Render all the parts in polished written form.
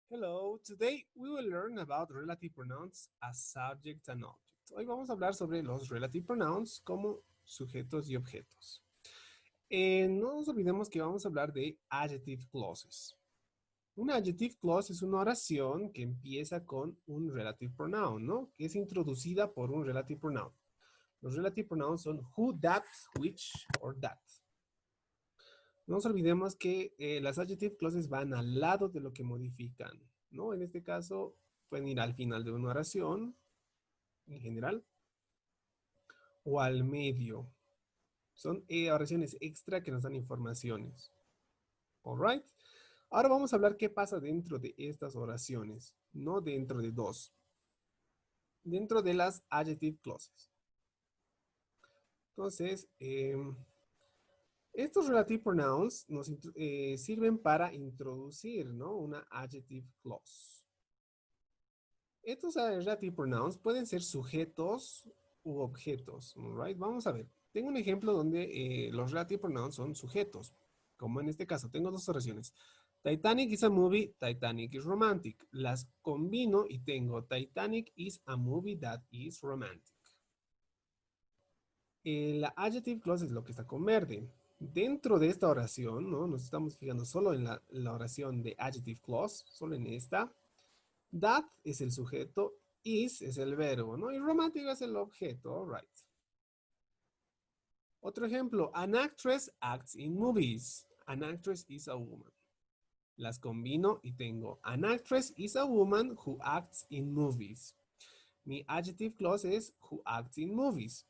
Hello, today we will learn about relative pronouns as subject and object. Hoy vamos a hablar sobre los relative pronouns como sujetos y objetos. No nos olvidemos que vamos a hablar de adjective clauses. Un adjective clause es una oración que empieza con un relative pronoun, ¿no? Que es introducida por un relative pronoun. Los relative pronouns son who, that, which or that. No nos olvidemos que las adjective clauses van al lado de lo que modifican, ¿no? En este caso, pueden ir al final de una oración, en general, o al medio. Son oraciones extra que nos dan informaciones. All right. Ahora vamos a hablar qué pasa dentro de estas oraciones, no dentro de dos. Dentro de las adjective clauses. Entonces, estos relative pronouns nos sirven para introducir, ¿no? Una adjective clause. Estos relative pronouns pueden ser sujetos u objetos, right? Vamos a ver. Tengo un ejemplo donde los relative pronouns son sujetos, como en este caso. Tengo dos oraciones. Titanic is a movie, Titanic is romantic. Las combino y tengo Titanic is a movie that is romantic. La adjective clause es lo que está con verde. Dentro de esta oración, ¿no? Nos estamos fijando solo en la oración de adjective clause, solo en esta. That es el sujeto, is es el verbo, ¿no? Y romantic es el objeto, all right. Otro ejemplo, an actress acts in movies. An actress is a woman. Las combino y tengo an actress is a woman who acts in movies. Mi adjective clause es who acts in movies.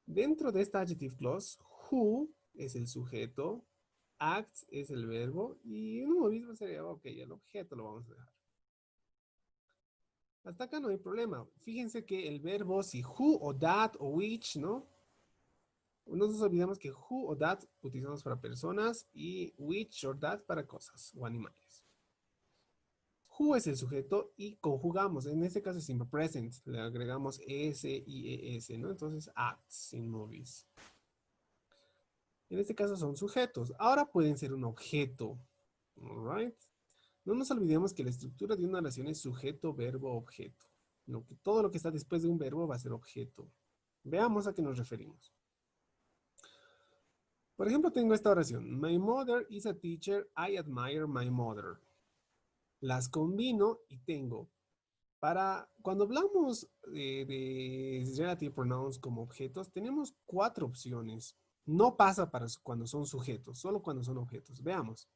Dentro de esta adjective clause, who es el sujeto, acts es el verbo y movies sería, ok, el objeto lo vamos a dejar. Hasta acá no hay problema. Fíjense que el verbo, si who o that o which, ¿no? No nos olvidemos que who o that utilizamos para personas y which or that para cosas o animales. Who es el sujeto y conjugamos. En este caso es simple present. Le agregamos s y es, ¿no? Entonces acts in movies. En este caso son sujetos. Ahora pueden ser un objeto. All right. No nos olvidemos que la estructura de una oración es sujeto, verbo, objeto. Todo lo que está después de un verbo va a ser objeto. Veamos a qué nos referimos. Por ejemplo, tengo esta oración. My mother is a teacher. I admire my mother. Las combino y tengo. Cuando hablamos de relative pronouns como objetos, tenemos 4 opciones. No pasa para cuando son sujetos, solo cuando son objetos. Veamos.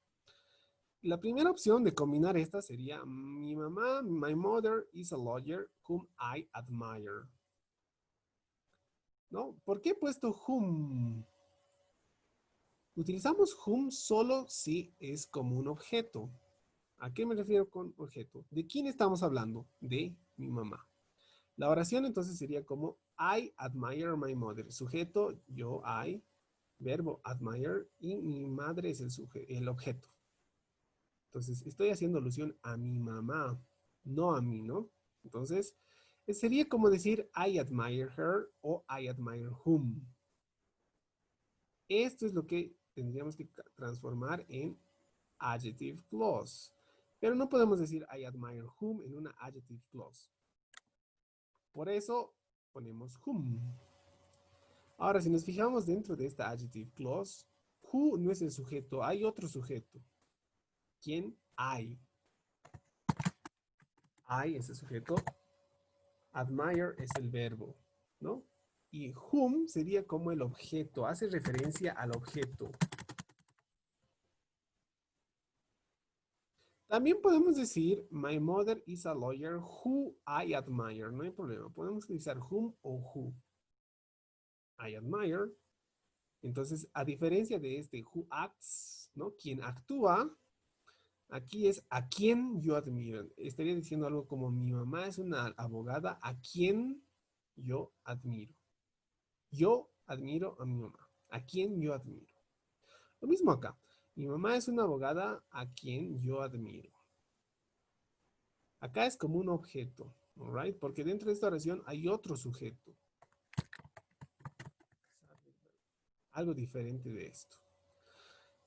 La primera opción de combinar estas sería mi mamá, my mother is a lawyer whom I admire. ¿No? ¿Por qué he puesto whom? Utilizamos whom solo si es como un objeto. ¿A qué me refiero con objeto? ¿De quién estamos hablando? De mi mamá. La oración entonces sería como I admire my mother. Sujeto, yo, I. Verbo, admire. Y mi madre es el objeto. Entonces, estoy haciendo alusión a mi mamá, no a mí, ¿no? Entonces, sería como decir I admire her o I admire whom. Esto es lo que tendríamos que transformar en adjective clause. Pero no podemos decir I admire whom en una adjective clause. Por eso ponemos whom. Ahora, si nos fijamos dentro de esta adjective clause, who no es el sujeto, hay otro sujeto. ¿Quién? I. I es el sujeto. Admire es el verbo, ¿no? Y whom sería como el objeto, hace referencia al objeto. También podemos decir, my mother is a lawyer who I admire. No hay problema. Podemos utilizar whom o who. I admire. Entonces, a diferencia de este who acts, ¿no? Quien actúa, aquí es a quien yo admiro. Estaría diciendo algo como mi mamá es una abogada a quien yo admiro. Yo admiro a mi mamá. A quien yo admiro. Lo mismo acá. Mi mamá es una abogada a quien yo admiro. Acá es como un objeto, right? Porque dentro de esta oración hay otro sujeto. Algo diferente de esto.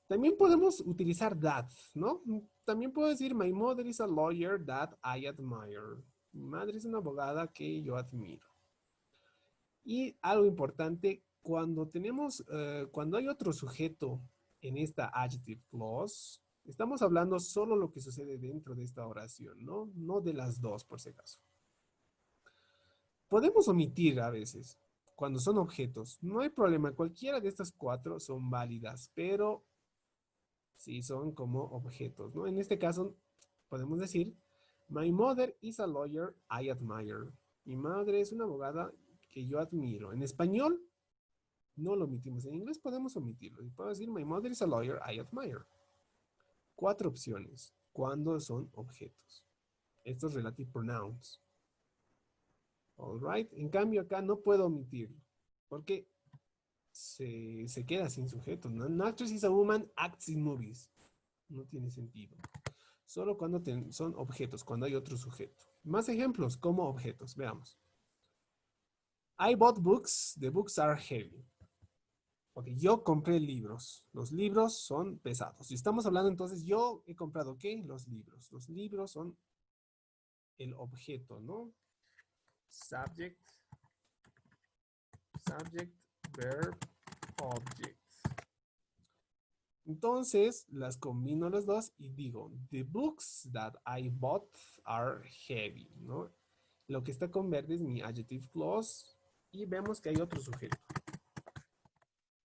También podemos utilizar that, ¿no? También puedo decir, my mother is a lawyer that I admire. Mi madre es una abogada que yo admiro. Y algo importante, cuando hay otro sujeto en esta adjective clause, estamos hablando solo lo que sucede dentro de esta oración, ¿no? No de las dos, por si acaso. Podemos omitir a veces cuando son objetos. No hay problema, cualquiera de estas cuatro son válidas, pero sí son como objetos, ¿no? En este caso, podemos decir, my mother is a lawyer I admire. Mi madre es una abogada que yo admiro. En español, no lo omitimos. En inglés podemos omitirlo. Y puedo decir, my mother is a lawyer I admire. Cuatro opciones cuando son objetos. Estos relative pronouns. All right. En cambio, acá no puedo omitirlo. Porque se queda sin sujeto. ¿No? An actress is a woman acts in movies. No tiene sentido. Solo cuando son objetos, cuando hay otro sujeto. Más ejemplos como objetos. Veamos. I bought books. The books are heavy. Ok, yo compré libros. Los libros son pesados. Y estamos hablando entonces, yo he comprado ¿qué? Los libros. Los libros son el objeto, ¿no? Subject, verb, object. Entonces, las combino las dos y digo, the books that I bought are heavy, ¿no? Lo que está con verde es mi adjective clause y vemos que hay otro sujeto.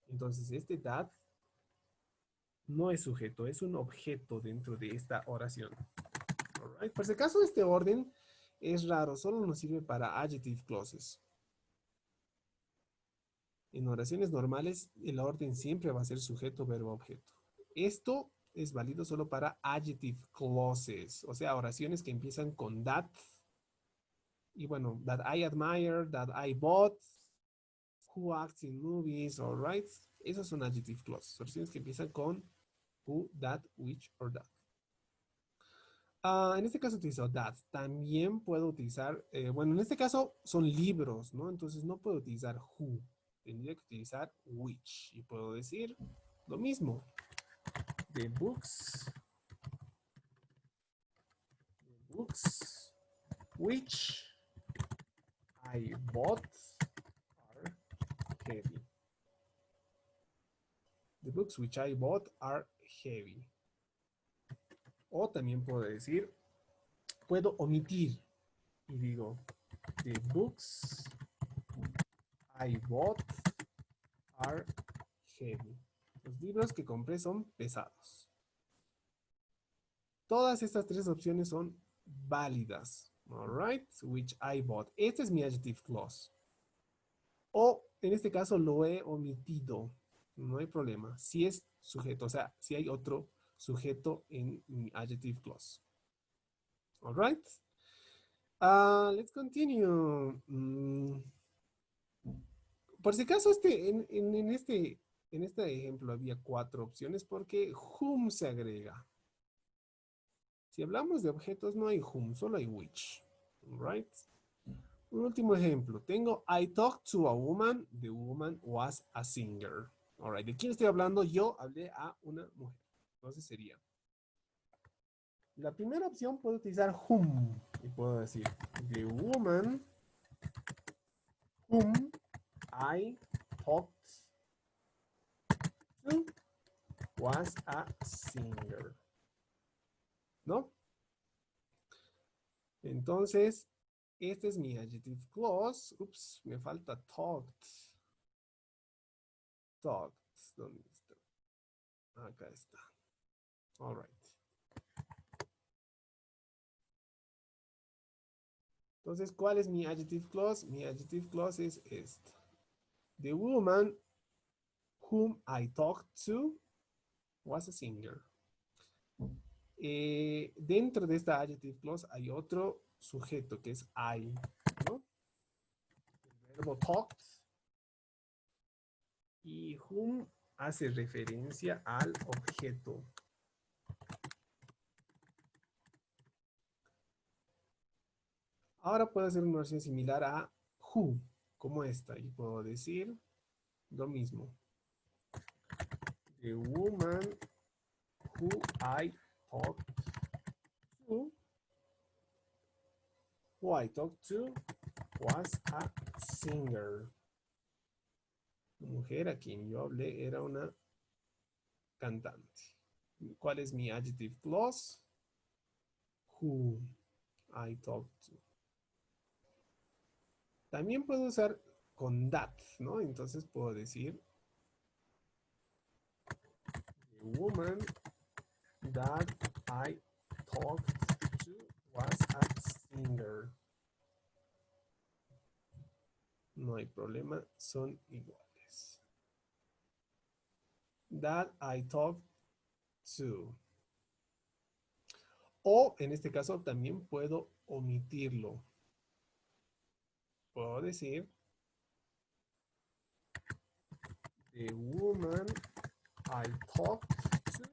Entonces, este that no es sujeto, es un objeto dentro de esta oración. Alright. Por si acaso, este orden es raro, solo nos sirve para adjective clauses. En oraciones normales, el orden siempre va a ser sujeto, verbo, objeto. Esto es válido solo para adjective clauses, o sea, oraciones que empiezan con that. Y bueno, that I admire, that I bought, who acts in movies, all right. Esos son adjective clauses, oraciones que empiezan con who, that, which, or that. En este caso utilizo that. También puedo utilizar, bueno, en este caso son libros, ¿no? Entonces no puedo utilizar who. Tendría que utilizar which. Y puedo decir lo mismo. The books which I bought are heavy. The books which I bought are heavy. O también puedo decir, puedo omitir. Y digo, the books I bought are heavy. Los libros que compré son pesados. Todas estas tres opciones son válidas. Alright, which I bought. Este es mi adjective clause. O en este caso lo he omitido. No hay problema. Si es sujeto, o sea, si hay otro sujeto en mi adjective clause. Alright. Let's continue. Por si acaso, en este ejemplo había cuatro opciones porque whom se agrega. Si hablamos de objetos, no hay whom, solo hay which. Right? Un último ejemplo. Tengo I talked to a woman. The woman was a singer. Alright. ¿De quién estoy hablando? Yo hablé a una mujer. Entonces sería. La primera opción puedo utilizar whom. Y puedo decir the woman whom I talked to was a singer. ¿No? Entonces, este es mi adjective clause. Ups, me falta talked. Talked. ¿Dónde está? Acá está. All right. Entonces, ¿cuál es mi adjective clause? Mi adjective clause es esta. The woman whom I talked to was a singer. Dentro de esta adjective clause hay otro sujeto que es I, ¿no? El verbo talked. Y whom hace referencia al objeto. Ahora puedo hacer una oración similar a who, como esta, y puedo decir lo mismo. The woman who I talked to. Who I talked to was a singer. La mujer a quien yo hablé era una cantante. ¿Cuál es mi adjective clause? Who I talked to. También puedo usar con that, ¿no? Entonces puedo decir the woman that I talked to was a singer. No hay problema, son iguales. That I talked to. O en este caso también puedo omitirlo. Puedo decir the woman I talked to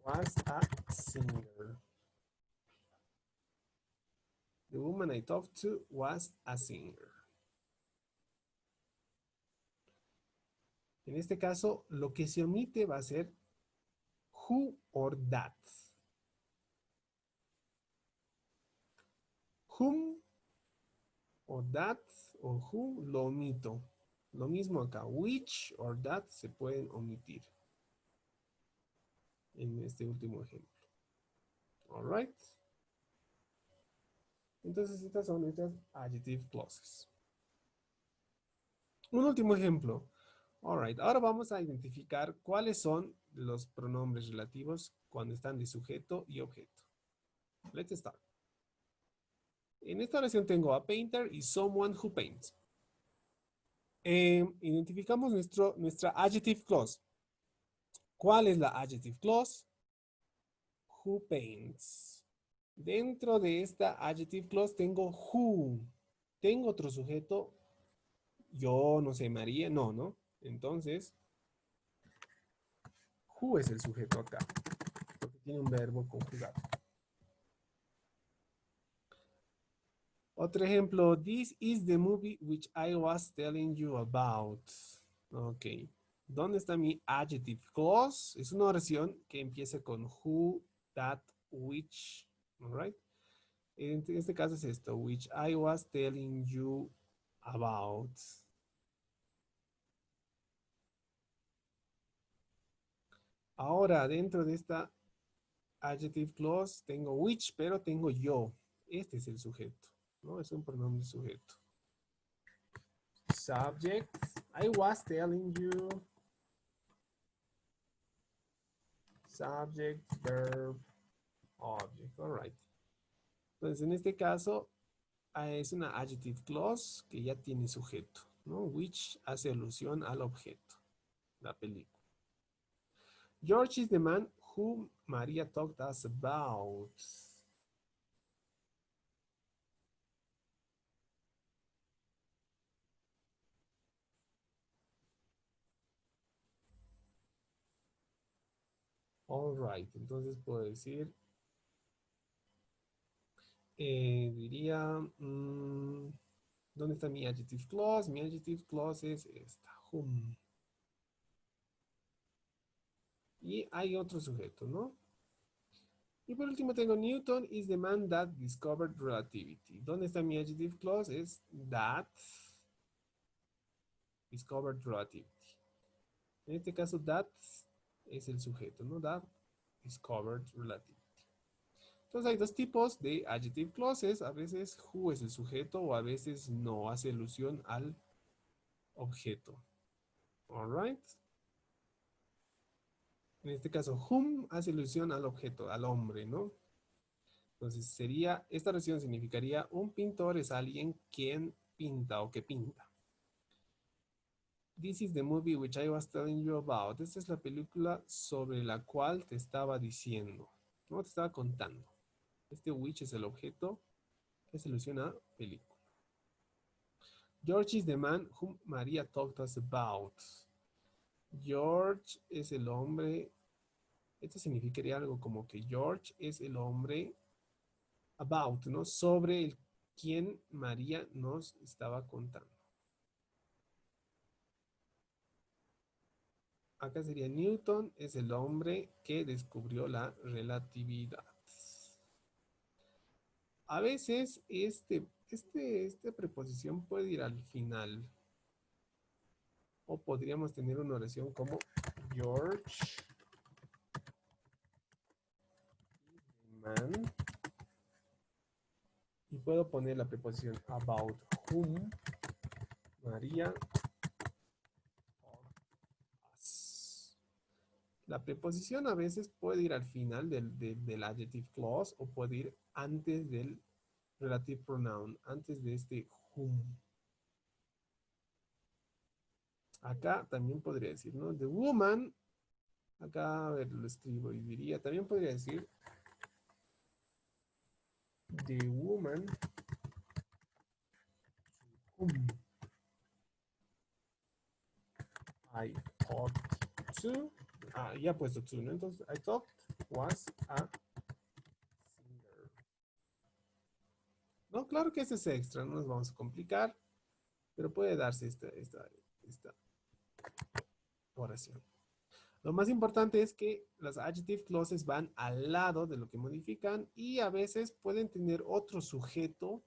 was a singer. The woman I talked to was a singer. En este caso, lo que se omite va a ser who or that. Whom o that o who lo omito. Lo mismo acá, which or that se pueden omitir. En este último ejemplo. All right. Entonces estas son nuestras adjective clauses. Un último ejemplo. All right. Ahora vamos a identificar cuáles son los pronombres relativos cuando están de sujeto y objeto. Let's start. En esta oración tengo a painter y someone who paints. Identificamos nuestra adjective clause. ¿Cuál es la adjective clause? Who paints. Dentro de esta adjective clause tengo who. ¿Tengo otro sujeto? Yo, no sé, María. No, ¿no? Entonces, who es el sujeto acá. Porque tiene un verbo conjugado. Otro ejemplo. This is the movie which I was telling you about. Ok. ¿Dónde está mi adjective clause? Es una oración que empieza con who, that, which. All right. En este caso es esto, which I was telling you about. Ahora, dentro de esta adjective clause tengo which, pero tengo yo. Este es el sujeto, ¿no? Es un pronombre sujeto. Subject, I was telling you. Subject, verb, object. All right. Entonces, en este caso, es una adjective clause que ya tiene sujeto, ¿no? Which hace alusión al objeto, la película. George is the man whom Maria talked us about. All right, entonces puedo decir, diría, ¿dónde está mi adjective clause? Mi adjective clause es esta, whom. Y hay otro sujeto, ¿no? Y por último tengo Newton is the man that discovered relativity. ¿Dónde está mi adjective clause? Es that discovered relativity. En este caso, that es el sujeto, ¿no? That discovered relativity. Entonces hay dos tipos de adjective clauses. A veces who es el sujeto o a veces no hace alusión al objeto. All right. En este caso, whom hace alusión al objeto, al hombre, ¿no? Entonces sería, esta oración significaría un pintor es alguien quien pinta o que pinta. This is the movie which I was telling you about. Esta es la película sobre la cual te estaba diciendo, ¿no? Te estaba contando. Este which es el objeto que se alusiona a película. George is the man whom Maria talked us about. George es el hombre. Esto significaría algo como que George es el hombre about, ¿no? Sobre el quien María nos estaba contando. acá sería Newton es el hombre que descubrió la relatividad. A veces esta preposición puede ir al final. O podríamos tener una oración como George Man. Y puedo poner la preposición about whom María us. La preposición a veces puede ir al final del adjective clause o puede ir antes del relative pronoun, antes de este whom. Acá también podría decir, ¿no? The woman, acá a ver, lo escribo y diría, también podría decir the woman whom I talked to. Ah, ya he puesto to, ¿no? Entonces, I talked was a singer. No, claro que este es extra, no nos vamos a complicar, pero puede darse esta oración. Lo más importante es que las adjective clauses van al lado de lo que modifican y a veces pueden tener otro sujeto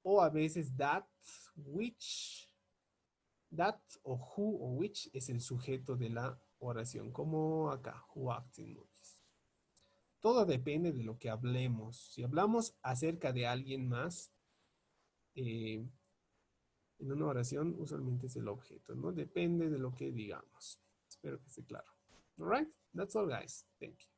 o a veces that, which, that o who o which es el sujeto de la oración, como acá, who acted movies. Todo depende de lo que hablemos. Si hablamos acerca de alguien más, en una oración usualmente es el objeto, ¿no? Depende de lo que digamos. Espero que esté claro. All right, that's all, guys. Thank you.